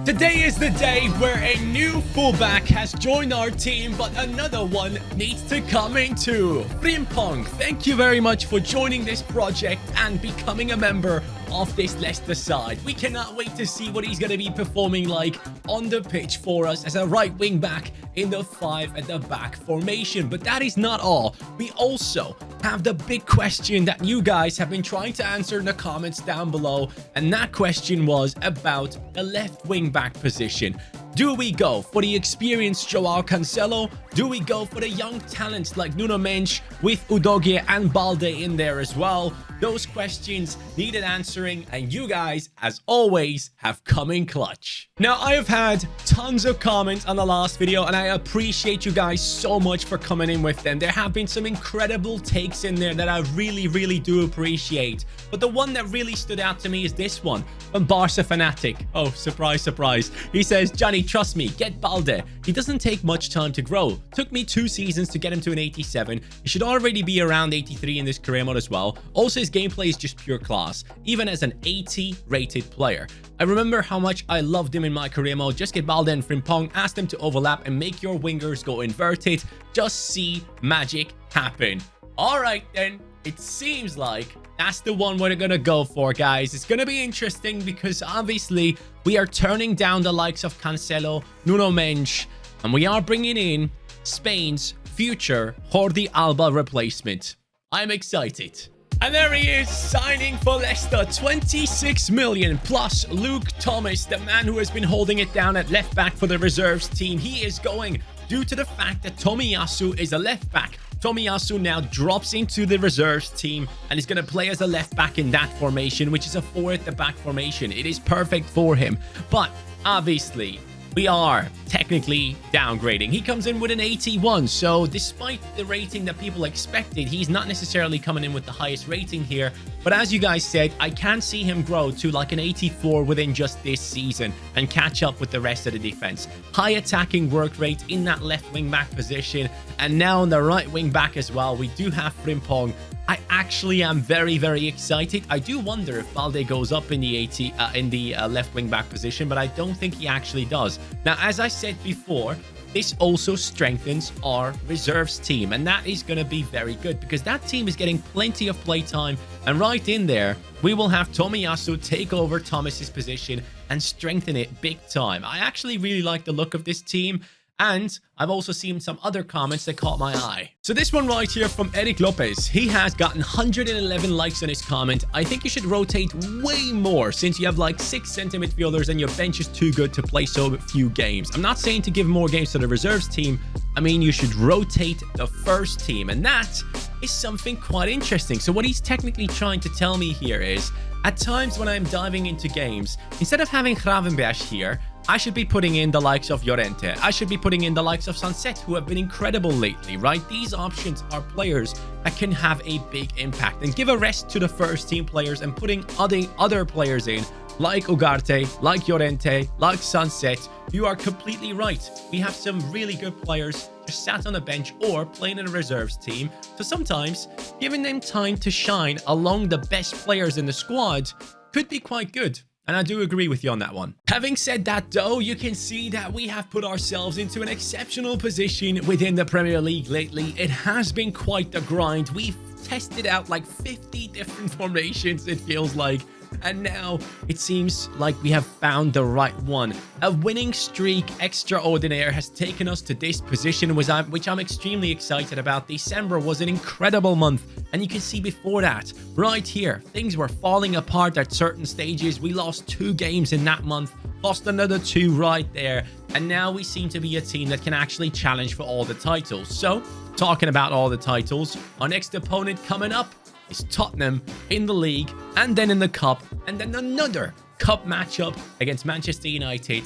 Today is the day where a new fullback has joined our team, but another one needs to come in too. Frimpong, thank you very much for joining this project and becoming a member of this Leicester side. We cannot wait to see what he's going to be performing like on the pitch for us as a right wing back in the 5 at the back formation. But that is not all. We also have the big question that you guys have been trying to answer in the comments down below, and that question was about the left wing back position. Do we go for the experienced Joao Cancelo? Do we go for the young talents like Nuno Mendes with Udogie and Balde in there as well? Those questions needed answering, and you guys, as always, have come in clutch. Now, I have had tons of comments on the last video, and I appreciate you guys so much for coming in with them. There have been some incredible takes in there that I really do appreciate. But the one that really stood out to me is this one from Barca Fanatic. Oh, surprise, surprise. He says, Johnny, trust me, get Balde. He doesn't take much time to grow. Took me 2 seasons to get him to an 87. He should already be around 83 in this career mode as well. Also, his gameplay is just pure class, even as an 80 rated player. I remember how much I loved him in my career mode. Just get Balde and Frimpong, ask them to overlap and make your wingers go inverted. Just see magic happen. All right, then. It seems like that's the one we're gonna go for, guys. It's gonna be interesting because obviously we are turning down the likes of Cancelo, Nuno Mendes, and we are bringing in Spain's future Jordi Alba replacement. I'm excited. And there he is, signing for Leicester. 26 million plus Luke Thomas, the man who has been holding it down at left back for the reserves team. He is going due to the fact that Tomiyasu is a left back. Tomiyasu now drops into the reserves team and is going to play as a left back in that formation, which is a 4 at the back formation. It is perfect for him. But obviously, we are technically downgrading. He comes in with an 81, so despite the rating that people expected, he's not necessarily coming in with the highest rating here. But as you guys said, I can see him grow to like an 84 within just this season and catch up with the rest of the defense. High attacking work rate in that left wing back position, and now on the right wing back as well, we do have Frimpong. I actually am very excited. I do wonder if Balde goes up in the left wing back position, but I don't think he actually does. Now, as I said before, this also strengthens our reserves team, and that is going to be very good because that team is getting plenty of play time, and right in there, we will have Tomiyasu take over Thomas's position and strengthen it big time. I actually really like the look of this team. And I've also seen some other comments that caught my eye. So this one right here from Eric Lopez. He has gotten 111 likes on his comment. I think you should rotate way more since you have like 6 centre midfielders and your bench is too good to play so few games. I'm not saying to give more games to the reserves team. I mean, you should rotate the first team. And that is something quite interesting. So what he's technically trying to tell me here is, at times when I'm diving into games, instead of having Gravenberch here, I should be putting in the likes of Llorente. I should be putting in the likes of Sunset, who have been incredible lately, right? These options are players that can have a big impact, and give a rest to the first team players and putting other players in like Ugarte, like Llorente, like Sunset. You are completely right. We have some really good players just sat on the bench or playing in a reserves team. So sometimes giving them time to shine along the best players in the squad could be quite good. And I do agree with you on that one. Having said that, though, you can see that we have put ourselves into an exceptional position within the Premier League lately. It has been quite the grind. We've tested out like 50 different formations, it feels like. And now it seems like we have found the right one. A winning streak extraordinaire has taken us to this position, which I'm extremely excited about. December was an incredible month. And you can see before that, right here, things were falling apart at certain stages. We lost 2 games in that month, lost another 2 right there. And now we seem to be a team that can actually challenge for all the titles. So, talking about all the titles, our next opponent coming up is Tottenham in the league, and then in the cup, and then another cup matchup against Manchester United,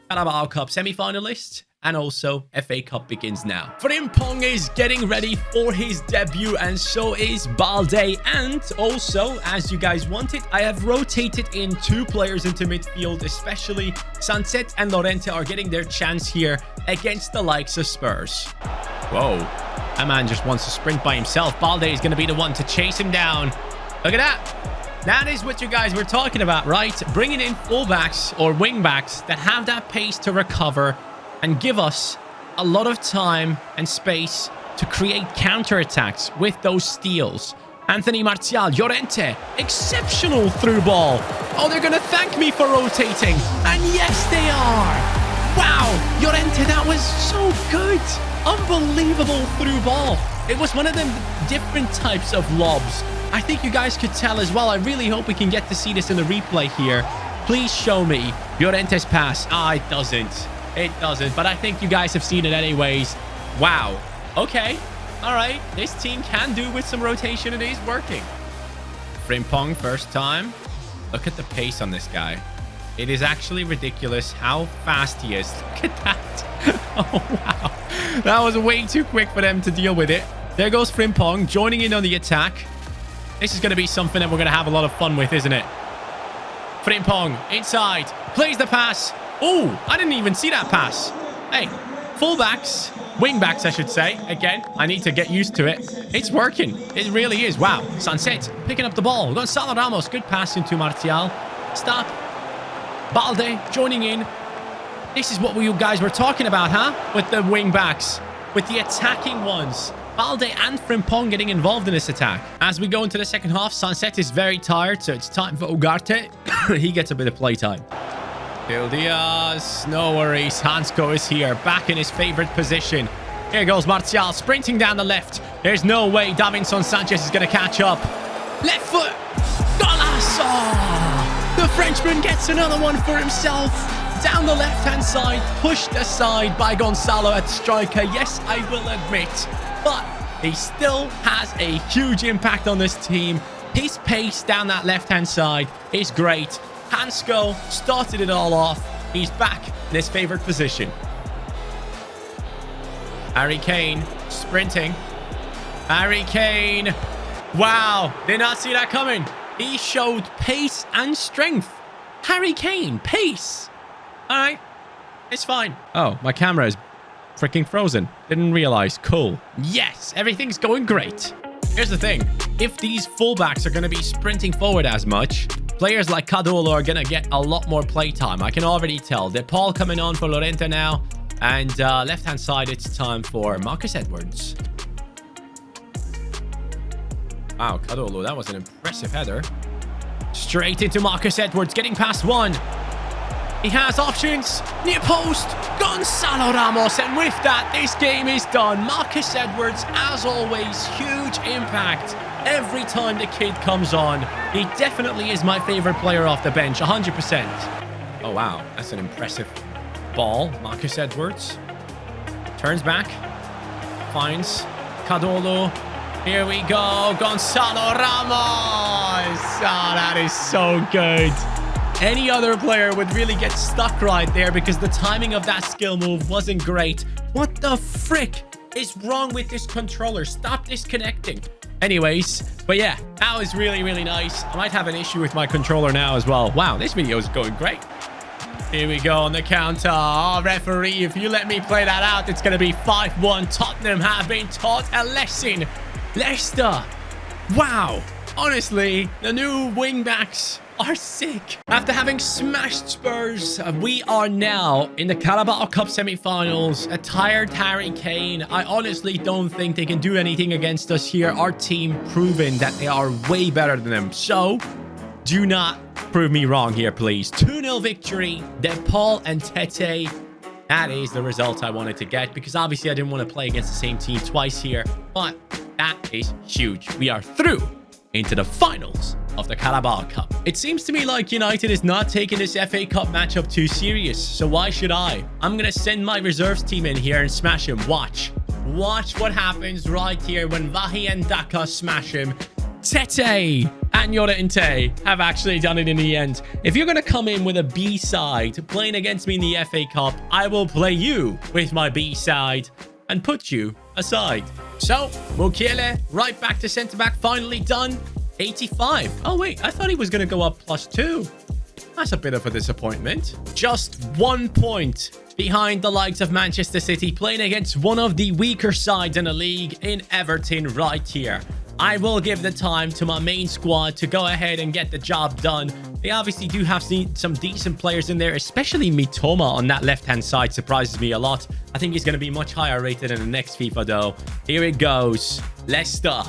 Carabao Cup semi-finalists, and also FA Cup begins now. Frimpong is getting ready for his debut, and so is Balde. And also, as you guys wanted, I have rotated in 2 players into midfield, especially Sunset and Llorente are getting their chance here against the likes of Spurs. Whoa. That man just wants to sprint by himself. Balde is going to be the one to chase him down. Look at that. That is what you guys were talking about, right? Bringing in fullbacks or wingbacks that have that pace to recover and give us a lot of time and space to create counterattacks with those steals. Anthony Martial, Llorente, exceptional through ball. Oh, they're going to thank me for rotating. And yes, they are. Wow, Llorente, that was so good. Unbelievable through ball. It was one of them different types of lobs. I think you guys could tell as well. I really hope we can get to see this in the replay here. Please show me Llorente's pass. Ah, it doesn't. It doesn't. But I think you guys have seen it anyways. Wow. Okay. All right. This team can do with some rotation. It is working. Frimpong, first time. Look at the pace on this guy. It is actually ridiculous how fast he is. Look at that. Oh, wow. That was way too quick for them to deal with it. There goes Frimpong joining in on the attack. This is going to be something that we're going to have a lot of fun with, isn't it? Frimpong inside. Plays the pass. Oh, I didn't even see that pass. Hey, fullbacks, wingbacks, I should say. Again, I need to get used to it. It's working. It really is. Wow. Sunset picking up the ball. Gonzalo Ramos. Good pass into Martial. Stop. Balde joining in. This is what you guys were talking about, huh? With the wingbacks. With the attacking ones. Balde and Frimpong getting involved in this attack. As we go into the second half, Sunset is very tired, so it's time for Ugarte. He gets a bit of playtime. Gil Diaz, no worries. Hansko is here, back in his favorite position. Here goes Martial, sprinting down the left. There's no way Davinson Sanchez is going to catch up. Left foot. Golazo! The Frenchman gets another one for himself. Down the left-hand side, pushed aside by Gonzalo at striker. Yes, I will admit. But he still has a huge impact on this team. His pace down that left-hand side is great. Hansko started it all off. He's back in his favorite position. Harry Kane sprinting. Harry Kane. Wow, did not see that coming. He showed pace and strength. Harry Kane, pace. All right, it's fine. Oh, my camera is freaking frozen. Didn't realize. Cool. Yes, everything's going great. Here's the thing. If these fullbacks are going to be sprinting forward as much, players like Cadolo are going to get a lot more playtime. I can already tell. De Paul coming on for Llorente now. And left-hand side, it's time for Marcus Edwards. Wow, Cadolo, that was an impressive header. Straight into Marcus Edwards, getting past one. He has options. Near post. Gonzalo Ramos. And with that, this game is done. Marcus Edwards, as always, huge impact every time the kid comes on. He definitely is my favorite player off the bench. 100%. Oh, wow. That's an impressive ball. Marcus Edwards. Turns back. Finds Cadolo. Here we go. Gonzalo Ramos. Oh, that is so good. Any other player would really get stuck right there because the timing of that skill move wasn't great. What the frick is wrong with this controller? Stop disconnecting. Anyways, but yeah, that was really, really nice. I might have an issue with my controller now as well. Wow, this video is going great. Here we go on the counter. Oh, referee, if you let me play that out, it's going to be 5-1. Tottenham have been taught a lesson. Leicester. Wow. Honestly, the new wingbacks are sick. After having smashed Spurs, we are now in the Carabao Cup semi-finals. A tired Harry Kane. I honestly don't think they can do anything against us here. Our team proven that they are way better than them. So, do not prove me wrong here, please. 2-0 victory. De Paul and Tete. That is the result I wanted to get because obviously I didn't want to play against the same team twice here. But that is huge. We are through into the finals of the Carabao Cup. It seems to me like United is not taking this FA Cup matchup too serious, so why should I? I'm gonna send my reserves team in here and smash him. Watch what happens right here when Vahi and Daka smash him. Tete and Llorente have actually done it in the end. If you're gonna come in with a B side playing against me in the FA Cup, I will play you with my B side and put you aside. So, Mukiele, right back to centre-back, finally done. 85. Oh, wait, I thought he was going to go up +2. That's a bit of a disappointment. Just 1 point behind the likes of Manchester City, playing against one of the weaker sides in the league in Everton right here. I will give the time to my main squad to go ahead and get the job done. They obviously do have some decent players in there, especially Mitoma on that left-hand side surprises me a lot. I think he's going to be much higher rated in the next FIFA, though. Here it goes. Leicester,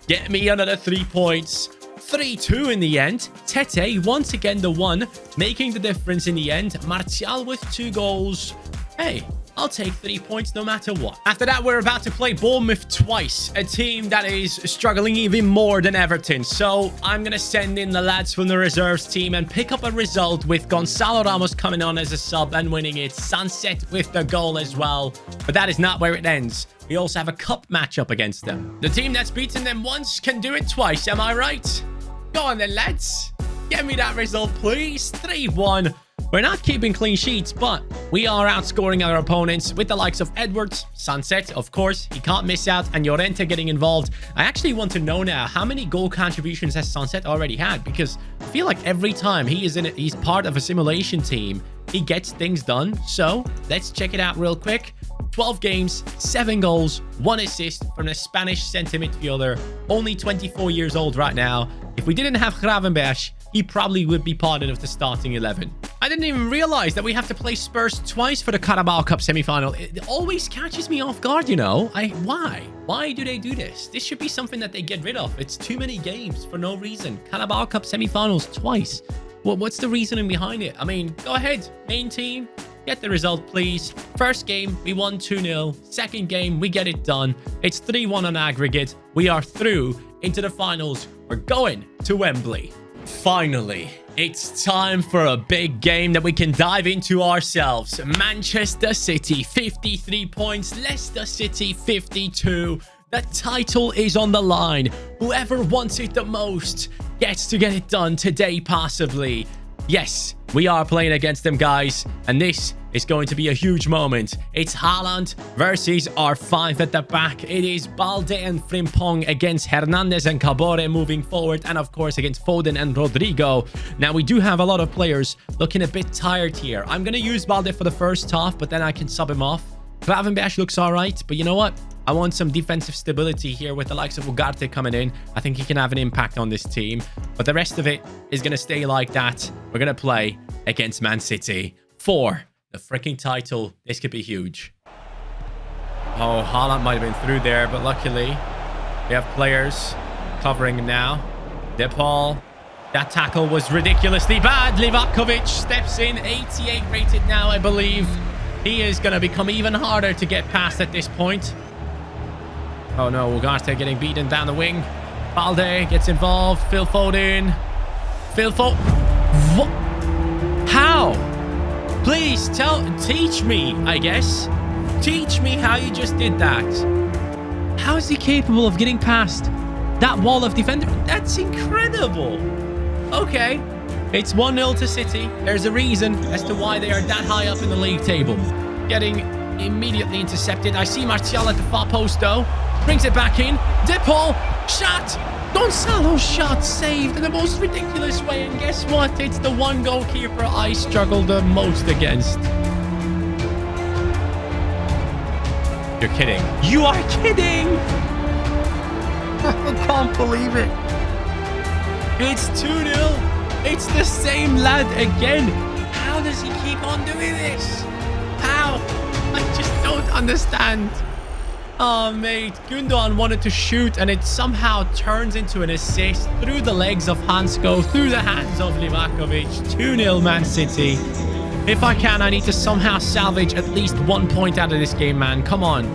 get me another 3 points. 3-2 in the end. Tete, once again, the one making the difference in the end. Martial with 2 goals. Hey, I'll take 3 points no matter what. After that, we're about to play Bournemouth twice, a team that is struggling even more than Everton. So I'm going to send in the lads from the reserves team and pick up a result with Gonzalo Ramos coming on as a sub and winning it. Sunset with the goal as well. But that is not where it ends. We also have a cup matchup against them. The team that's beaten them once can do it twice, am I right? Go on then, lads. Get me that result, please. 3-1. We're not keeping clean sheets, but we are outscoring our opponents with the likes of Edwards, Sunset, of course. He can't miss out, and Llorente getting involved. I actually want to know now, how many goal contributions has Sunset already had? Because I feel like every time he's part of a simulation team, he gets things done. So let's check it out real quick. 12 games, 7 goals, 1 assist from the Spanish centre midfielder. Only 24 years old right now. If we didn't have Gravenberch, he probably would be part of the starting 11. I didn't even realize that we have to play Spurs twice for the Carabao Cup semi-final. It always catches me off guard, you know. Why? Why do they do this? This should be something that they get rid of. It's too many games for no reason. Carabao Cup semi-finals twice. Well, what's the reasoning behind it? I mean, go ahead. Main team, get the result, please. First game, we won 2-0. Second game, we get it done. It's 3-1 on aggregate. We are through into the finals. We're going to Wembley. Finally, it's time for a big game that we can dive into ourselves. Manchester City, 53 points. Leicester City, 52. The title is on the line. Whoever wants it the most gets to get it done today, possibly. Yes, we are playing against them, guys, and this is going to be a huge moment. It's Haaland versus our 5 at the back. It is Balde and Frimpong against Hernandez and Cabore moving forward, and of course against Foden and Rodrigo. Now, we do have a lot of players looking a bit tired here. I'm going to use Balde for the first half, but then I can sub him off. Gravenberch looks all right, but you know what? I want some defensive stability here with the likes of Ugarte coming in. I think he can have an impact on this team. But the rest of it is going to stay like that. We're going to play against Man City for the freaking title. This could be huge. Oh, Haaland might have been through there, but luckily we have players covering him now. De Paul. That tackle was ridiculously bad. Livakovic steps in. 88 rated now, I believe. He is going to become even harder to get past at this point. Oh no, Ugarte getting beaten down the wing. Balde gets involved. Phil Foden. What? How? Please teach me, I guess. Teach me how you just did that. How is he capable of getting past that wall of defender? That's incredible. Okay. It's 1-0 to City. There's a reason as to why they are that high up in the league table. Getting immediately intercepted. I see Martial at the far post, though. Brings it back in. De Paul. Shot. Gonzalo shot saved in the most ridiculous way. And guess what? It's the one goalkeeper I struggle the most against. You're kidding. You are kidding. I can't believe it. It's 2-0. It's the same lad again. How does he keep on doing this? How? I just don't understand. Oh, mate. Gundogan wanted to shoot, and it somehow turns into an assist through the legs of Hansko, through the hands of Livakovic. 2-0 Man City. If I can, I need to somehow salvage at least 1 point out of this game, man. Come on.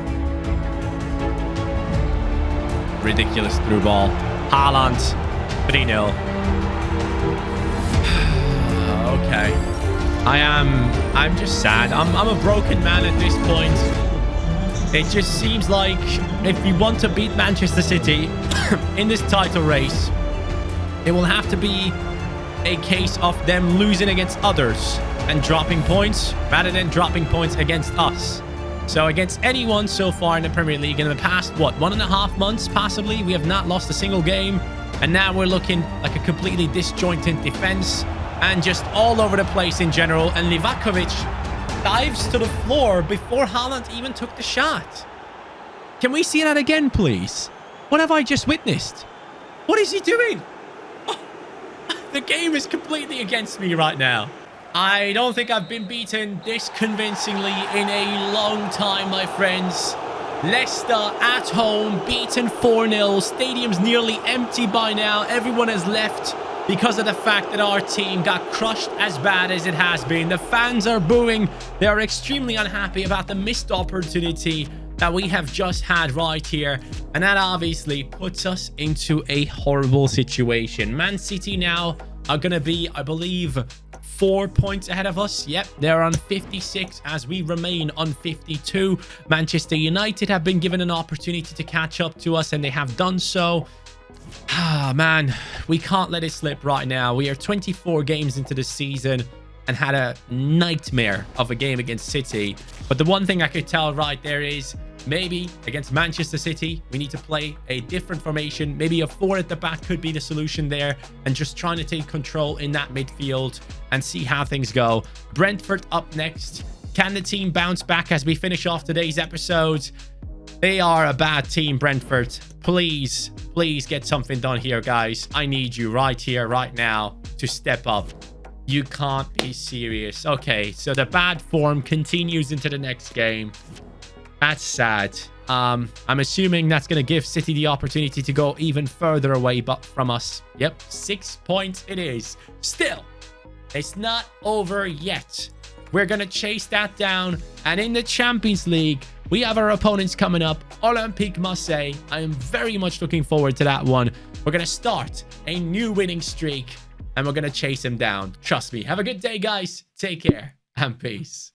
Ridiculous through ball. Haaland. 3-0. Okay. I'm just sad. I'm a broken man at this point. It just seems like if we want to beat Manchester City in this title race, it will have to be a case of them losing against others and dropping points rather than dropping points against us. So against anyone so far in the Premier League in the past, what, 1.5 months possibly, we have not lost a single game. And now we're looking like a completely disjointed defense and just all over the place in general. And Livakovic dives to the floor before Haaland even took the shot. Can we see that again, please? What have I just witnessed? What is he doing? Oh, the game is completely against me right now. I don't think I've been beaten this convincingly in a long time, my friends. Leicester at home, beaten 4-0. Stadium's nearly empty by now. Everyone has left because of the fact that our team got crushed as bad as it has been. The fans are booing. They are extremely unhappy about the missed opportunity that we have just had right here. And that obviously puts us into a horrible situation. Man City now are going to be, I believe, 4 points ahead of us. Yep, they're on 56 as we remain on 52. Manchester United have been given an opportunity to catch up to us, and they have done so. Ah, man, we can't let it slip right now. We are 24 games into the season and had a nightmare of a game against City. But the one thing I could tell right there is maybe against Manchester City, we need to play a different formation. Maybe a 4 at the back could be the solution there, and just trying to take control in that midfield and see how things go. Brentford up next. Can the team bounce back as we finish off today's episode? They are a bad team, Brentford. Please, please get something done here, guys. I need you right here, right now to step up. You can't be serious. Okay, so the bad form continues into the next game. That's sad. I'm assuming that's going to give City the opportunity to go even further away but from us. Yep, 6 points it is. Still, it's not over yet. We're going to chase that down. And in the Champions League, we have our opponents coming up. Olympique Marseille. I am very much looking forward to that one. We're going to start a new winning streak, and we're going to chase them down. Trust me. Have a good day, guys. Take care and peace.